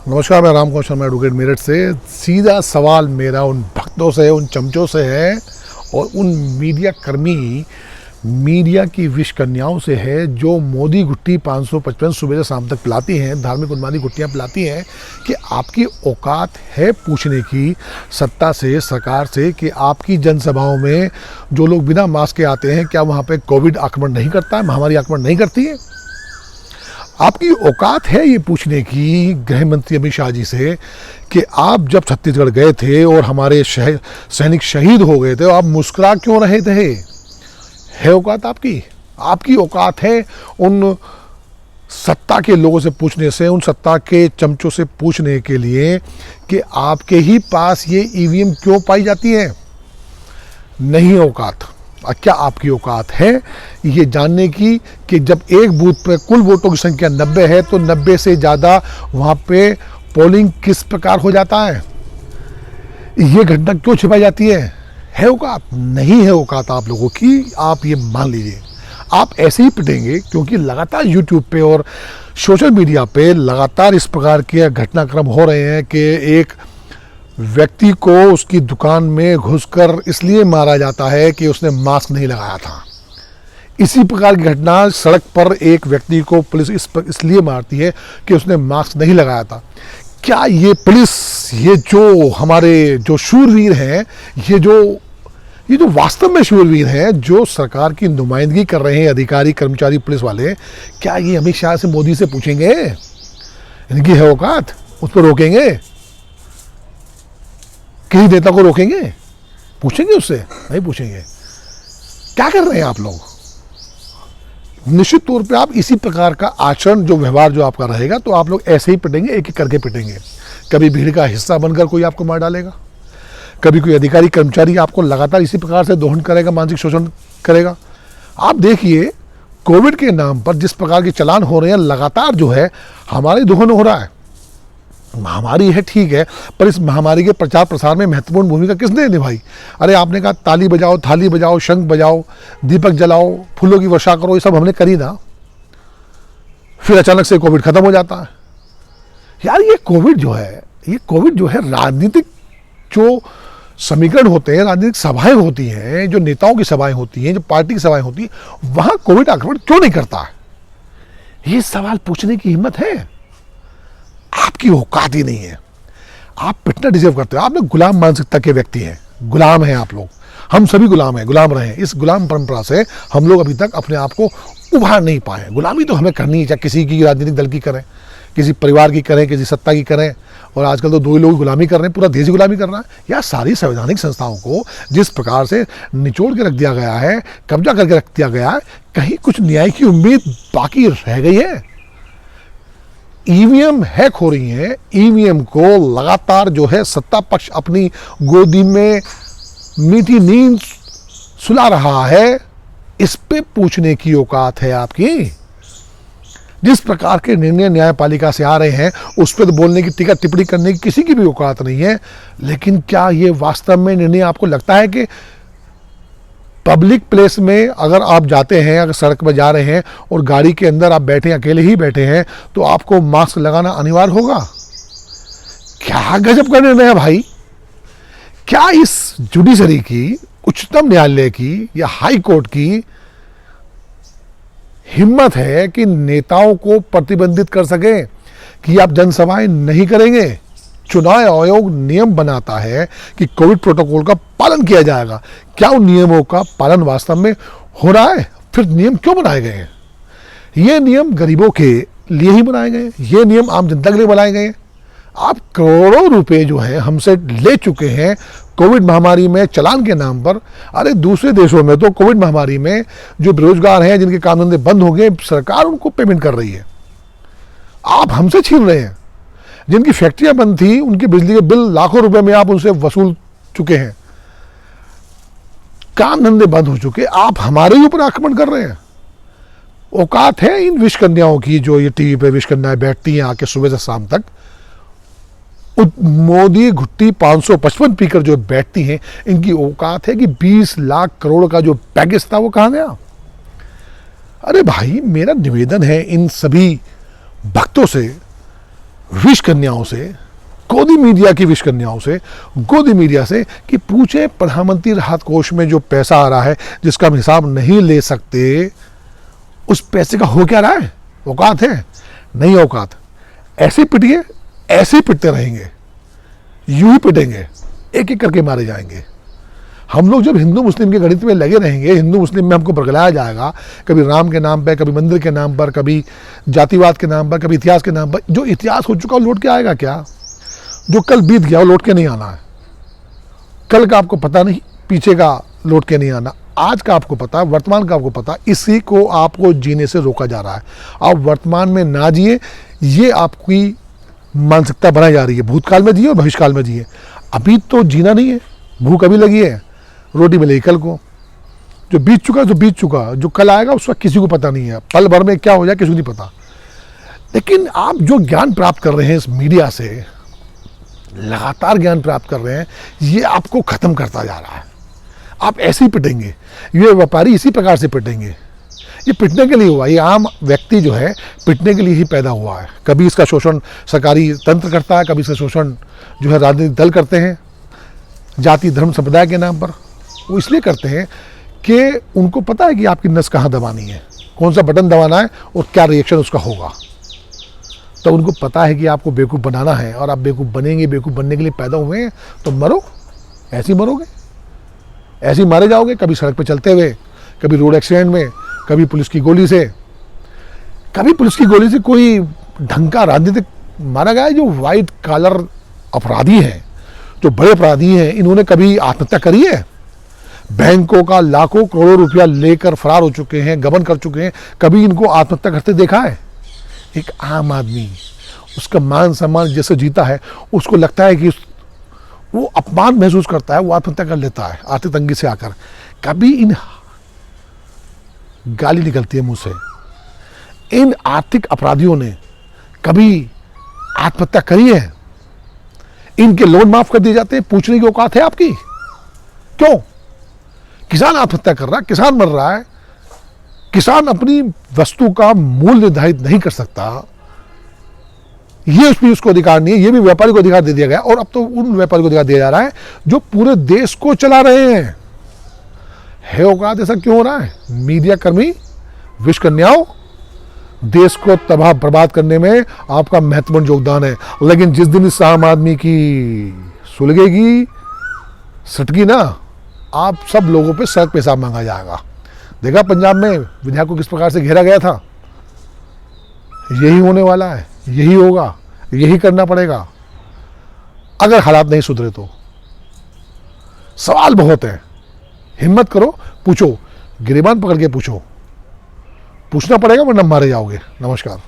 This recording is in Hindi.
नमस्कार, मैं राम कौशल, मैं एडवोकेट मेरठ से। सीधा सवाल मेरा उन भक्तों से, उन चमचों से है और उन मीडिया कर्मी, मीडिया की विष कन्याओं से है जो मोदी गुट्टी 555 सुबह से शाम तक पिलाती हैं, धार्मिक उन्मादी गुट्टियाँ पिलाती हैं कि आपकी औकात है पूछने की सत्ता से, सरकार से कि आपकी जनसभाओं में जो लोग बिना मास्क के आते हैं, क्या वहाँ पे कोविड आक्रमण नहीं करता है, महामारी आक्रमण नहीं करती है? आपकी औकात है ये पूछने की गृह मंत्री अमित शाह जी से कि आप जब छत्तीसगढ़ गए थे और हमारे सैनिक शहीद हो गए थे, तो आप मुस्कुरा क्यों रहे थे? है औकात आपकी? आपकी औकात है उन सत्ता के लोगों से पूछने से, उन सत्ता के चमचों से पूछने के लिए कि आपके ही पास ये ईवीएम क्यों पाई जाती है? नहीं औकात। क्या आपकी औकात है ये जानने की कि जब एक बूथ पर कुल वोटों की संख्या 90 है तो 90 से ज़्यादा वहाँ पे पोलिंग किस प्रकार हो जाता है? ये घटना क्यों छिपाई जाती है? है औकात? नहीं है औकात आप लोगों की, आप ये मान लीजिए। आप ऐसे ही पिटेंगे क्योंकि लगातार यूट्यूब पे और सोशल मीडिया पे लगातार इस प्रकार के घटनाक्रम हो रहे हैं कि एक व्यक्ति को उसकी दुकान में घुसकर इसलिए मारा जाता है कि उसने मास्क नहीं लगाया था। इसी प्रकार की घटना सड़क पर एक व्यक्ति को पुलिस इसलिए मारती है कि उसने मास्क नहीं लगाया था। क्या ये पुलिस, ये जो हमारे जो शूरवीर हैं, ये जो वास्तव में शूरवीर हैं, जो सरकार की नुमाइंदगी कर रहे हैं, अधिकारी, कर्मचारी, पुलिस वाले, क्या ये अमित शाह से, मोदी से पूछेंगे इनकी है औकात? उस पर रोकेंगे? किसी नेता को रोकेंगे? पूछेंगे उससे? नहीं पूछेंगे। क्या कर रहे हैं आप लोग? निश्चित तौर पे आप इसी प्रकार का आचरण, जो व्यवहार जो आपका रहेगा, तो आप लोग ऐसे ही पिटेंगे, एक एक करके पिटेंगे। कभी भीड़ का हिस्सा बनकर कोई आपको मार डालेगा, कभी कोई अधिकारी कर्मचारी आपको लगातार इसी प्रकार से दोहन करेगा, मानसिक शोषण करेगा। आप देखिए, कोविड के नाम पर जिस प्रकार के चालान हो रहे हैं, लगातार जो है हमारे दोहन हो रहा है। महामारी है, ठीक है, पर इस महामारी के प्रचार प्रसार में महत्वपूर्ण भूमिका किसने निभाई? अरे आपने कहा ताली बजाओ, थाली बजाओ, शंख बजाओ, दीपक जलाओ, फूलों की वर्षा करो, ये सब हमने करी ना। फिर अचानक से कोविड खत्म हो जाता है। यार ये कोविड जो है राजनीतिक जो समीकरण होते हैं, राजनीतिक सभाएं होती हैं, जो नेताओं की सभाएं होती हैं, जो पार्टी की सभाएं होती हैं, वहां कोविड आक्रमण क्यों नहीं करता है? ये सवाल पूछने की हिम्मत है? आपकी औकात ही नहीं है। आप पिटना डिजर्व करते हो। आप लोग गुलाम मानसिकता के व्यक्ति हैं, गुलाम हैं आप लोग। हम सभी गुलाम हैं, गुलाम रहे हैं। इस गुलाम परंपरा से हम लोग अभी तक अपने आप को उभार नहीं पाए। गुलामी तो हमें करनी है, चाहे किसी की राजनीतिक दल की करें, किसी परिवार की करें, किसी सत्ता की करें, और आजकल तो दो ही लोग गुलामी कर रहे हैं, पूरा देश ही गुलामी कर रहा है। या सारी संवैधानिक संस्थाओं को जिस प्रकार से निचोड़ के रख दिया गया है, कब्जा करके रख दिया गया है, कहीं कुछ न्याय की उम्मीद बाकी रह गई है? ईवीएम हैक हो रही है, ईवीएम को लगातार जो है सत्ता पक्ष अपनी गोदी में मीठी नींद सुला रहा है। इस पे पूछने की औकात है आपकी? जिस प्रकार के निर्णय न्यायपालिका से आ रहे हैं, उस पर तो बोलने की, टीका टिप्पणी करने की किसी की भी औकात नहीं है। लेकिन क्या ये वास्तव में निर्णय आपको लगता है कि पब्लिक प्लेस में अगर आप जाते हैं, अगर सड़क पर जा रहे हैं और गाड़ी के अंदर आप बैठे, अकेले ही बैठे हैं, तो आपको मास्क लगाना अनिवार्य होगा? क्या गजब का निर्णय है भाई! क्या इस जुडिशरी की, उच्चतम न्यायालय की या हाई कोर्ट की हिम्मत है कि नेताओं को प्रतिबंधित कर सके कि आप जनसभाएं नहीं करेंगे? चुनाव आयोग नियम बनाता है कि कोविड प्रोटोकॉल का पालन किया जाएगा। क्या उन नियमों का पालन वास्तव में हो रहा है? फिर नियम क्यों बनाए गए हैं? ये नियम गरीबों के लिए ही बनाए गए, ये नियम आम जनता के लिए बनाए गए। आप करोड़ों रुपए जो है हमसे ले चुके हैं कोविड महामारी में चालान के नाम पर। अरे दूसरे देशों में तो कोविड महामारी में जो बेरोजगार हैं, जिनके काम धंधे बंद हो गए, सरकार उनको पेमेंट कर रही है। आप हमसे छीन रहे हैं। जिनकी फैक्ट्रियां बंद थी, उनके बिजली के बिल लाखों रुपए में आप उनसे वसूल चुके हैं। काम धंधे बंद हो चुके, आप हमारे ऊपर आक्रमण कर रहे हैं। औकात है इन विष कन्याओं की, जो ये टीवी पे विष कन्याएं बैठती हैं आके सुबह से शाम तक, मोदी घुट्टी 555 पीकर जो बैठती हैं, इनकी औकात है कि 20 लाख करोड़ का जो पैकेज था वो कहां गया? अरे भाई, मेरा निवेदन है इन सभी भक्तों से, विश कन्याओं से, गोदी मीडिया की विश कन्याओं से, गोदी मीडिया से कि पूछे प्रधानमंत्री राहत कोष में जो पैसा आ रहा है जिसका हम हिसाब नहीं ले सकते, उस पैसे का हो क्या रहा है? औकात है? नहीं औकात। ऐसे पिटिए, ऐसे ही पिटते रहेंगे, यूं ही पिटेंगे, एक एक करके मारे जाएंगे। हम लोग जब हिंदू मुस्लिम के गणित में लगे रहेंगे, हिंदू मुस्लिम में हमको बरगलाया जाएगा, कभी राम के नाम पर, कभी मंदिर के नाम पर, कभी जातिवाद के नाम पर, कभी इतिहास के नाम पर। जो इतिहास हो चुका वो लौट के आएगा क्या? जो कल बीत गया वो लौट के नहीं आना है। कल का आपको पता नहीं, पीछे का लौट के नहीं आना। आज का आपको पता, वर्तमान का आपको पता, इसी को आपको जीने से रोका जा रहा है। आप वर्तमान में ना जिए, ये आपकी मानसिकता बनाई जा रही है। भूतकाल में जिए और भविष्यकाल में जिए। अभी तो जीना नहीं है, भूख अभी लगी है, रोटी मिलेगी कल को। जो बीत चुका है तो बीत चुका, जो कल आएगा उसका किसी को पता नहीं है। पल भर में क्या हो जाए किसी को नहीं पता। लेकिन आप जो ज्ञान प्राप्त कर रहे हैं इस मीडिया से, लगातार ज्ञान प्राप्त कर रहे हैं, ये आपको खत्म करता जा रहा है। आप ऐसे ही पिटेंगे, ये व्यापारी इसी प्रकार से पिटेंगे। ये पिटने के लिए हुआ, ये आम व्यक्ति जो है पिटने के लिए ही पैदा हुआ है। कभी इसका शोषण सरकारी तंत्र करता है, कभी इसका शोषण जो है राजनीतिक दल करते हैं, जाति धर्म संप्रदाय के नाम पर। वो इसलिए करते हैं कि उनको पता है कि आपकी नस कहाँ दबानी है, कौन सा बटन दबाना है और क्या रिएक्शन उसका होगा। तो उनको पता है कि आपको बेवकूफ़ बनाना है और आप बेवकूफ़ बनेंगे। बेवकूफ़ बनने के लिए पैदा हुए हैं तो मरो, ऐसे ही मरोगे, ऐसे ही मारे जाओगे। कभी सड़क पे चलते हुए, कभी रोड एक्सीडेंट में, कभी पुलिस की गोली से। कभी पुलिस की गोली से कोई ढंग का राजनीतिक मारा गया है? जो वाइट कॉलर अपराधी हैं, जो बड़े अपराधी हैं, इन्होंने कभी आत्महत्या करी है? बैंकों का लाखों करोड़ों रुपया लेकर फरार हो चुके हैं, गबन कर चुके हैं, कभी इनको आत्महत्या करते देखा है? एक आम आदमी उसका मान सम्मान जैसे जीता है, उसको लगता है कि वो अपमान महसूस करता है, वो आत्महत्या कर लेता है आर्थिक तंगी से आकर। कभी इन गाली निकलती है मुंह से, इन आर्थिक अपराधियों ने कभी आत्महत्या करी है? इनके लोन माफ कर दिए जाते हैं, पूछने की औकात है आपकी? क्यों? किसान आत्महत्या कर रहा है, किसान मर रहा है, किसान अपनी वस्तु का मूल्य निर्धारित नहीं कर सकता, ये उसको अधिकार नहीं है। ये भी व्यापारी को अधिकार दे दिया गया, और अब तो उन व्यापारी को अधिकार दिया जा रहा है जो पूरे देश को चला रहे हैं। है औकात? ऐसा क्यों हो रहा है? मीडिया कर्मी, विश कन्याओं, देश को तबाह बर्बाद करने में आपका महत्वपूर्ण योगदान है। लेकिन जिस दिन इस आम आदमी की सुलगेगी, सटकी ना, आप सब लोगों पे सड़क पे हिसाब मांगा जाएगा। देखा पंजाब में विधायक को किस प्रकार से घेरा गया था? यही होने वाला है, यही होगा, यही करना पड़ेगा अगर हालात नहीं सुधरे तो। सवाल बहुत है, हिम्मत करो, पूछो, गिरेबान पकड़ के पूछो, पूछना पड़ेगा वरना मारे जाओगे। नमस्कार।